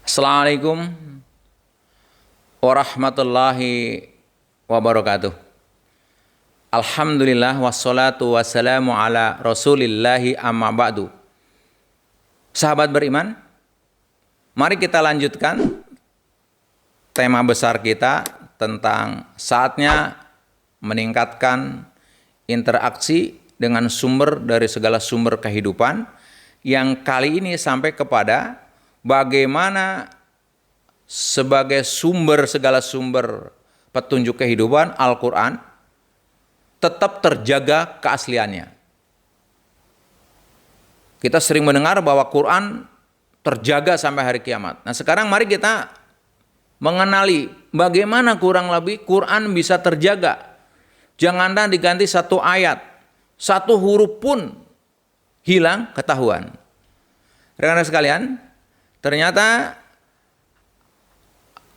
Assalamualaikum warahmatullahi wabarakatuh. Alhamdulillah wassalatu wassalamu ala rasulillahi amma ba'du. Sahabat beriman, mari kita lanjutkan tema besar kita tentang saatnya meningkatkan interaksi dengan sumber dari segala sumber kehidupan, yang kali ini sampai kepada bagaimana sebagai sumber segala sumber petunjuk kehidupan Al-Quran tetap terjaga keasliannya. Kita sering mendengar bahwa Quran terjaga sampai hari kiamat. Nah, sekarang mari kita mengenali bagaimana kurang lebih Quran bisa terjaga. Janganlah diganti satu ayat, satu huruf pun hilang ketahuan. Rekan-rekan sekalian, ternyata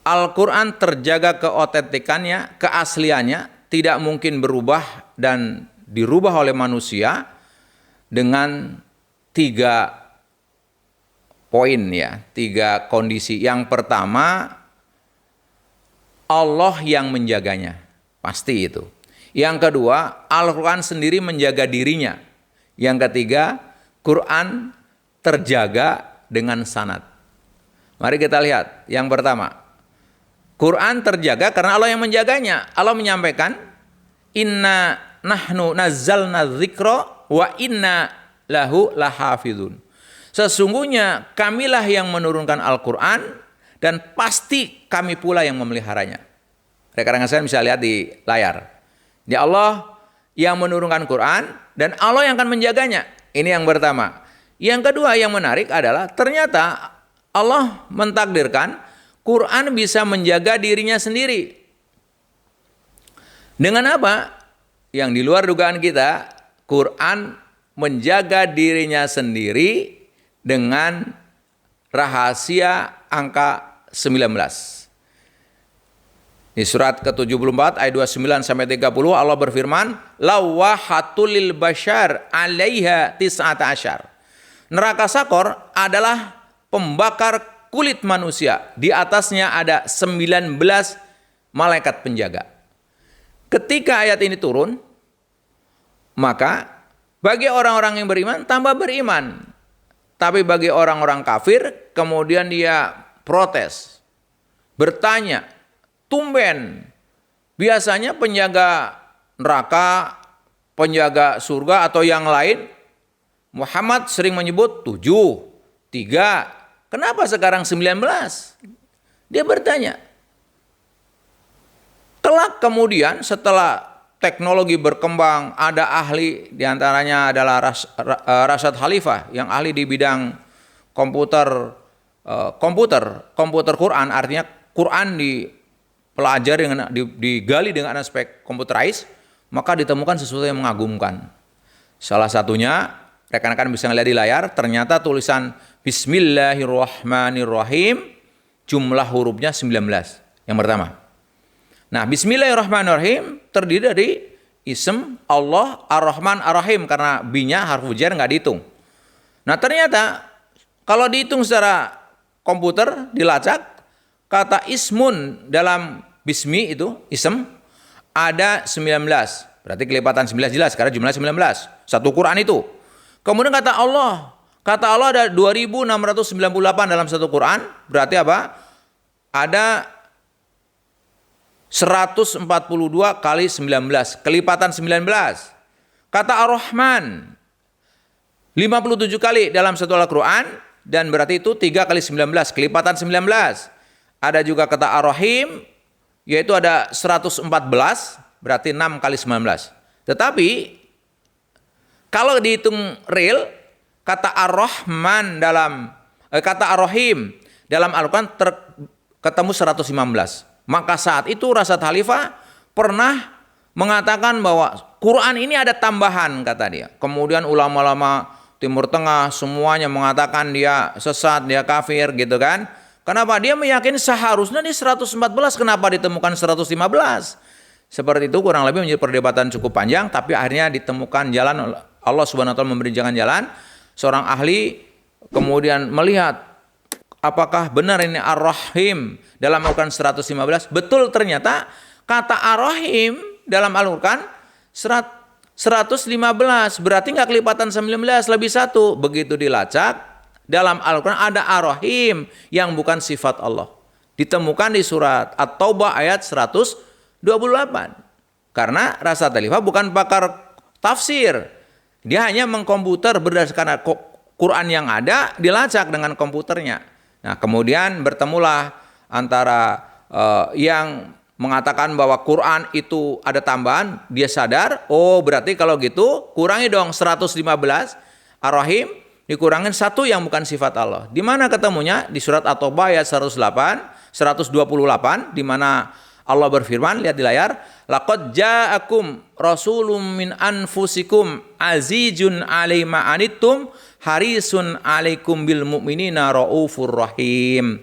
Al-Quran terjaga keotentikannya, keasliannya, tidak mungkin berubah dan dirubah oleh manusia dengan 3 poin ya, 3 kondisi. Yang pertama, Allah yang menjaganya, pasti itu. Yang kedua, Al-Quran sendiri menjaga dirinya. Yang ketiga, Quran terjaga dengan sanad. Mari kita lihat. Yang pertama, Quran terjaga karena Allah yang menjaganya. Allah menyampaikan, "Inna nahnu nazzalna dzikra wa inna lahu lahafizun." Sesungguhnya kamilah yang menurunkan Al-Quran dan pasti kami pula yang memeliharanya. Rekan-rekan sekalian bisa lihat di layar. Ya, Allah yang menurunkan Quran dan Allah yang akan menjaganya. Ini yang pertama. Yang kedua yang menarik adalah ternyata Allah mentakdirkan Quran bisa menjaga dirinya sendiri. Dengan apa? Yang di luar dugaan kita, Quran menjaga dirinya sendiri dengan rahasia angka 19. Di surat ke-74 ayat 29 sampai 30 Allah berfirman, "Lawahatul lil bashar 'alaiha tis'ata asyar." Neraka Sakor adalah pembakar kulit manusia. Di atasnya ada 19 malaikat penjaga. Ketika ayat ini turun, maka bagi orang-orang yang beriman tambah beriman. Tapi bagi orang-orang kafir, kemudian dia protes, bertanya, tumben, biasanya penjaga neraka, penjaga surga atau yang lain, Muhammad sering menyebut 7, 3, kenapa sekarang 19? Dia bertanya. Kelak kemudian setelah teknologi berkembang, ada ahli, diantaranya adalah Rashad Khalifah, yang ahli di bidang komputer Quran, artinya Quran dipelajari dengan digali dengan aspek computerized, maka ditemukan sesuatu yang mengagumkan. Salah satunya, rekan-rekan bisa melihat di layar, ternyata tulisan Bismillahirrahmanirrahim jumlah hurufnya 19. Yang pertama. Nah, Bismillahirrahmanirrahim terdiri dari ism Allah Ar-Rahman Ar-Rahim, karena B-nya harfu jar nggak dihitung. Nah, ternyata kalau dihitung secara komputer, dilacak, kata ismun dalam bismi itu, ism, ada 19. Berarti kelipatan 19 jelas, karena jumlah 19. Satu Quran itu. Kemudian kata Allah ada 2698 dalam satu Quran, berarti apa? Ada 142 kali 19, kelipatan 19. Kata Ar-Rahman 57 kali dalam satu Al-Quran, dan berarti itu 3 kali 19, kelipatan 19. Ada juga kata Ar-Rahim, yaitu ada 114, berarti 6 kali 19. Tetapi kalau dihitung real, kata Ar-Rahman kata Ar-Rahim dalam Al-Quran ketemu 115. Maka saat itu Rashad Khalifah pernah mengatakan bahwa Quran ini ada tambahan, kata dia. Kemudian ulama-ulama Timur Tengah semuanya mengatakan dia sesat, dia kafir gitu kan. Kenapa? Dia meyakini seharusnya di 114, kenapa ditemukan 115? Seperti itu kurang lebih menjadi perdebatan cukup panjang, tapi akhirnya ditemukan jalan. Allah Subhanahu wa taala memberi jalan. Seorang ahli kemudian melihat apakah benar ini Ar-Rahim dalam Al-Quran 115? Betul, ternyata kata Ar-Rahim dalam Al-Quran 115, berarti nggak kelipatan 19, lebih satu. Begitu dilacak, dalam Al-Quran ada Ar-Rahim yang bukan sifat Allah. Ditemukan di surat At-Taubah ayat 128. Karena Rasad Khalifah bukan pakar tafsir. Dia hanya mengkomputer berdasarkan Quran yang ada, dilacak dengan komputernya. Nah, kemudian bertemulah antara yang mengatakan bahwa Quran itu ada tambahan, dia sadar, oh berarti kalau gitu kurangi dong 115 Ar-Rahim, dikurangin satu yang bukan sifat Allah. Di mana ketemunya? Di surat At-Taubah ayat 128, di mana Allah berfirman, lihat di layar, laqad ja'akum rasulun min anfusikum azizun 'alaihi ma anittum harisun 'alaikum bil mu'minina raufur rahim.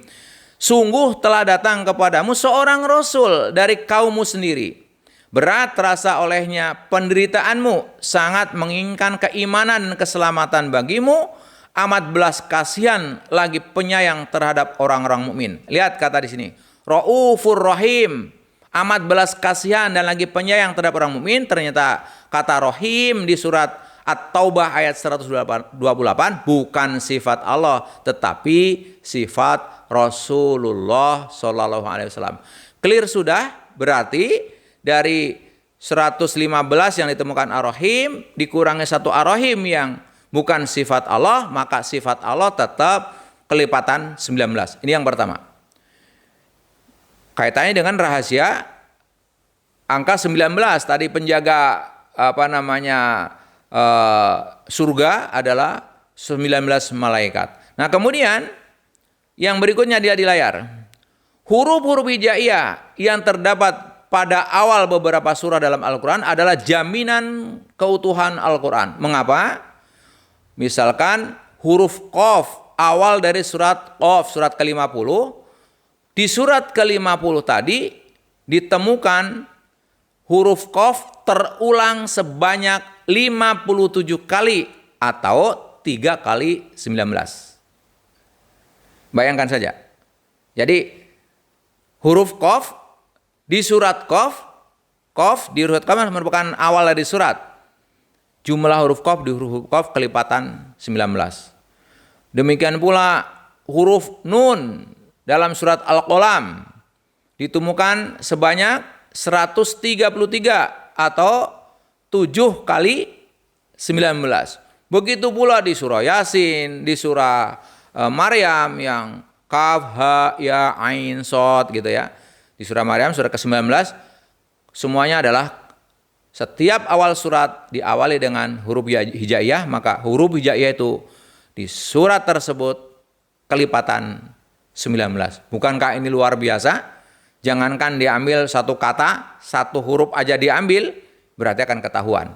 Sungguh telah datang kepadamu seorang rasul dari kaummu sendiri. Berat terasa olehnya penderitaanmu, sangat menginginkan keimanan dan keselamatan bagimu, amat belas kasihan lagi penyayang terhadap orang-orang mukmin. Lihat kata di sini, Raufur Rahim, amat belas kasihan dan lagi penyayang terhadap orang mukmin. Ternyata kata Rahim di surat At-Taubah ayat 128 bukan sifat Allah, tetapi sifat Rasulullah Shallallahu Alaihi Wasallam. Clear sudah? Berarti dari 115 yang ditemukan Ar-Rahim dikurangi satu Ar-Rahim yang bukan sifat Allah, maka sifat Allah tetap kelipatan 19. Ini yang pertama. Kaitannya dengan rahasia angka 19 tadi, penjaga surga adalah 19 malaikat. Nah, kemudian yang berikutnya dia di layar. Huruf-huruf hijaiyah yang terdapat pada awal beberapa surah dalam Al-Quran adalah jaminan keutuhan Al-Quran. Mengapa? Misalkan huruf Qaf awal dari surat Qaf, surat ke-50. Di surat ke-50 tadi ditemukan huruf Qaf terulang sebanyak 57 kali atau 3 kali 19. Bayangkan saja. Jadi huruf Qaf di surat Qaf di surat Qaf merupakan awal dari surat. Jumlah huruf Qaf di huruf Qaf kelipatan 19. Demikian pula huruf Nun dalam surat Al-Qalam ditemukan sebanyak 133 atau 7 kali 19. Begitu pula di surah Yasin, di surah Maryam yang Kaf, Ha, Ya, Ain, Shad gitu ya. Di surah Maryam surah ke-19 semuanya adalah setiap awal surat diawali dengan huruf hijaiyah, maka huruf hijaiyah itu di surat tersebut kelipatan 19. Bukankah ini luar biasa? Jangankan diambil satu kata, satu huruf aja diambil, berarti akan ketahuan.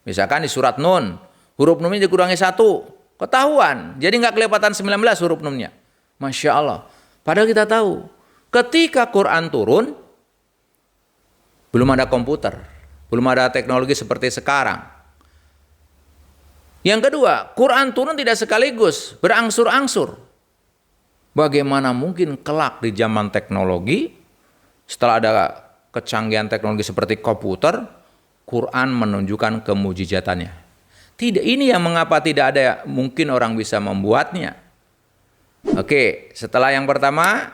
Misalkan di surat Nun, huruf Nunnya dikurangi satu, ketahuan. Jadi nggak kelipatan 19 huruf Nunnya. Masya Allah. Padahal kita tahu, ketika Quran turun, belum ada komputer, belum ada teknologi seperti sekarang. Yang kedua, Quran turun tidak sekaligus, berangsur-angsur. Bagaimana mungkin kelak di zaman teknologi, setelah ada kecanggihan teknologi seperti komputer, Quran menunjukkan kemujizatannya. Tidak, ini yang mengapa tidak ada mungkin orang bisa membuatnya. Oke, setelah yang pertama,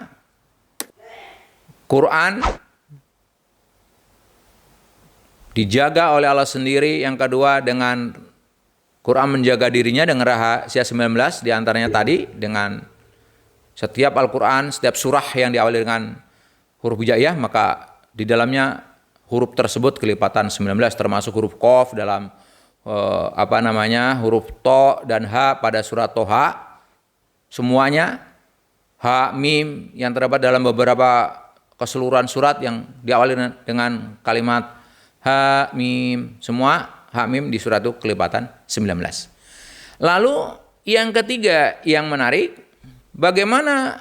Quran dijaga oleh Allah sendiri. Yang kedua, dengan Quran menjaga dirinya dengan rahasia 19, diantaranya tadi dengan setiap Al-Quran, setiap surah yang diawali dengan huruf hijaiyah, maka di dalamnya huruf tersebut kelipatan 19, termasuk huruf Qaf dalam huruf To dan Ha pada surat Toha. Semuanya Ha, Mim yang terdapat dalam beberapa keseluruhan surat yang diawali dengan kalimat Ha, Mim, semua Ha, Mim di surat itu kelipatan 19. Lalu yang ketiga yang menarik, bagaimana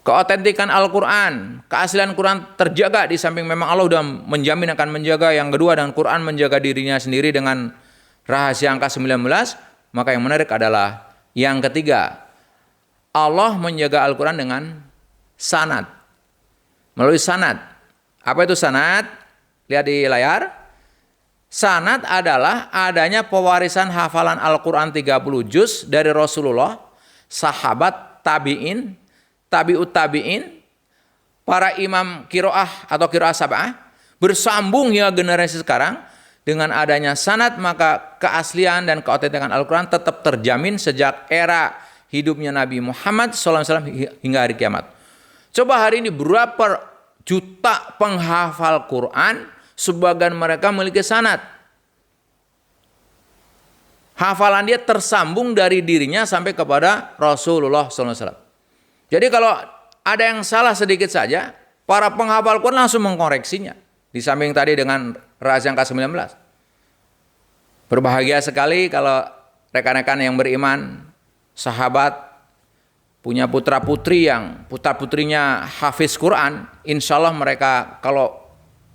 keotentikan Al-Quran, keaslian Quran terjaga, di samping memang Allah sudah menjamin akan menjaga. Yang kedua, dan Quran menjaga dirinya sendiri dengan rahasia angka 19. Maka yang menarik adalah yang ketiga, Allah menjaga Al-Quran dengan sanad. Melalui sanad. Apa itu sanad? Lihat di layar. Sanad adalah adanya pewarisan hafalan Al-Quran 30 juz dari Rasulullah, sahabat, tabi'in, tabi'ut tabi'in, para imam kiroah atau kiroah sab'ah, bersambung hingga generasi sekarang. Dengan adanya sanad, maka keaslian dan keautentikan Al-Quran tetap terjamin sejak era hidupnya Nabi Muhammad SAW hingga hari kiamat. Coba hari ini berapa juta penghafal Quran, sebagian mereka memiliki sanad. Hafalan dia tersambung dari dirinya sampai kepada Rasulullah SAW. Jadi kalau ada yang salah sedikit saja, para penghafal Quran langsung mengkoreksinya. Di samping tadi dengan rahasia yang ke-19. Berbahagia sekali kalau rekan-rekan yang beriman, sahabat, punya putra-putri yang putra-putrinya hafiz Quran, insya Allah mereka kalau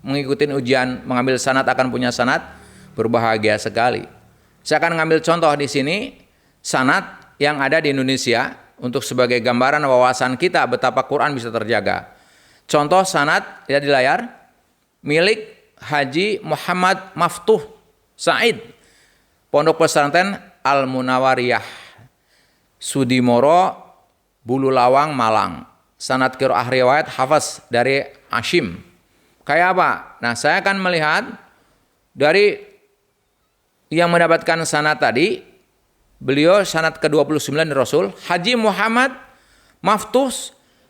mengikuti ujian mengambil sanad akan punya sanad, berbahagia sekali. Saya akan ngambil contoh di sini, sanad yang ada di Indonesia, untuk sebagai gambaran wawasan kita betapa Quran bisa terjaga. Contoh sanad, lihat di layar, milik Haji Muhammad Maftuh Said, Pondok Pesantren Al-Munawariyah, Sudimoro, Bulu Lawang, Malang. Sanad qiraah riwayat hafaz dari Hashim. Kayak apa? Nah, saya akan melihat dari yang mendapatkan sanad tadi, beliau sanad ke-29 dari Rasul, Haji Muhammad Maftuh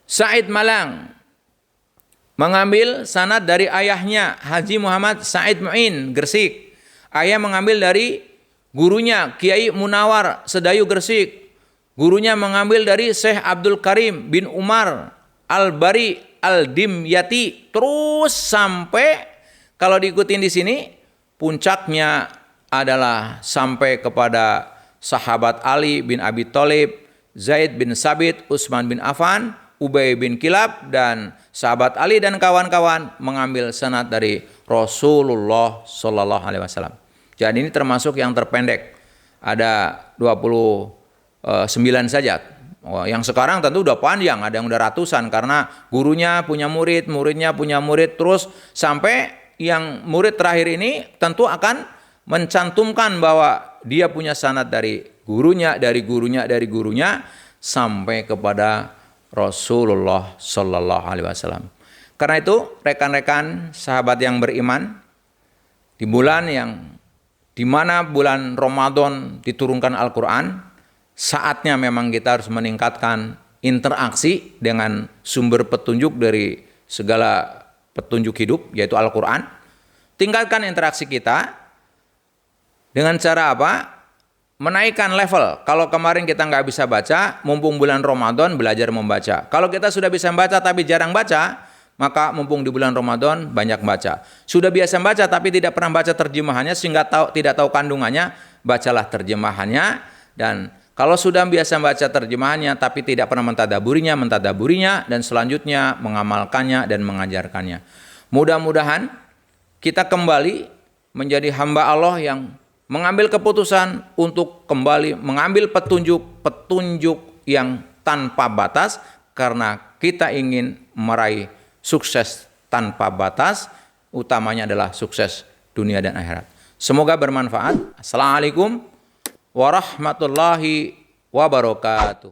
Said Malang, mengambil sanad dari ayahnya Haji Muhammad Said Mu'in Gresik. Ayah mengambil dari gurunya Kiai Munawar Sedayu Gresik. Gurunya mengambil dari Syekh Abdul Karim bin Umar Al-Bari Al-Dimyati. Terus sampai kalau diikutin di sini puncaknya adalah sampai kepada sahabat Ali bin Abi Thalib, Zaid bin Sabit, Utsman bin Affan, Ubay bin Kilab, dan sahabat Ali dan kawan-kawan mengambil sanad dari Rasulullah Sallallahu Alaihi Wasallam. Jadi ini termasuk yang terpendek, ada 29 saja. Yang sekarang tentu udah panjang, ada yang udah ratusan karena gurunya punya murid, muridnya punya murid, terus sampai yang murid terakhir ini tentu akan mencantumkan bahwa dia punya sanad dari gurunya, dari gurunya, dari gurunya sampai kepada Rasulullah Sallallahu Alaihi Wasallam. Karena itu rekan-rekan sahabat yang beriman, di bulan yang dimana bulan Ramadan diturunkan Al-Quran, saatnya memang kita harus meningkatkan interaksi dengan sumber petunjuk dari segala petunjuk hidup, yaitu Al-Quran. Tingkatkan interaksi kita dengan cara apa? Menaikkan level. Kalau kemarin kita nggak bisa baca, mumpung bulan Ramadan belajar membaca. Kalau kita sudah bisa membaca tapi jarang baca, maka mumpung di bulan Ramadan banyak baca. Sudah biasa baca tapi tidak pernah baca terjemahannya sehingga tidak tahu kandungannya, bacalah terjemahannya. Dan kalau sudah biasa baca terjemahannya tapi tidak pernah mentadaburinya dan selanjutnya mengamalkannya dan mengajarkannya. Mudah-mudahan kita kembali menjadi hamba Allah yang mengambil keputusan untuk kembali mengambil petunjuk yang tanpa batas, karena kita ingin meraih sukses tanpa batas, utamanya adalah sukses dunia dan akhirat. Semoga bermanfaat. Assalamualaikum warahmatullahi wabarakatuh.